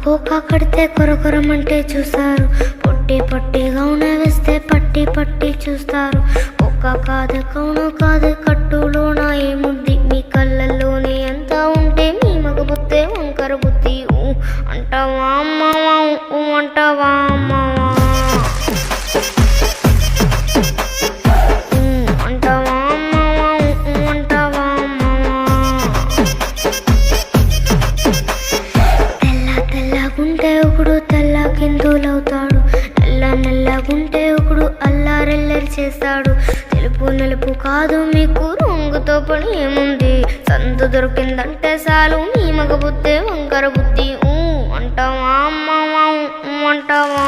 Cocoa కడితే కొరకొరమంటే చూస్తారు, పొట్టి పొట్టిగా వేస్తే పట్టి పట్టి చూస్తారు. కోకా కాదు కౌను కాదు కట్టులోన ఏముంది, మీ కళ్ళల్లోనే ఎంత ఉంటే మీ మగ బుద్ధే వంకర బుద్ధి. అంటావా అమ్మవా అంటావా అమ్మవా అంటావా అమ్మవా అంటావా తెల్లగుంటే ఒకడు తెల్ల కిందులవుతాడు, నల్లగుంటే ఒకడు అల్లారెల్లరి చేస్తాడు. తెలుపు నలుపు కాదు మీకు రంగుతో పని ఏముంది, సందు దొరికిందంటే చాలు మీ మగ బుద్ధే వంకర బుద్ధి. అంటావా అమ్మవా అంటావా.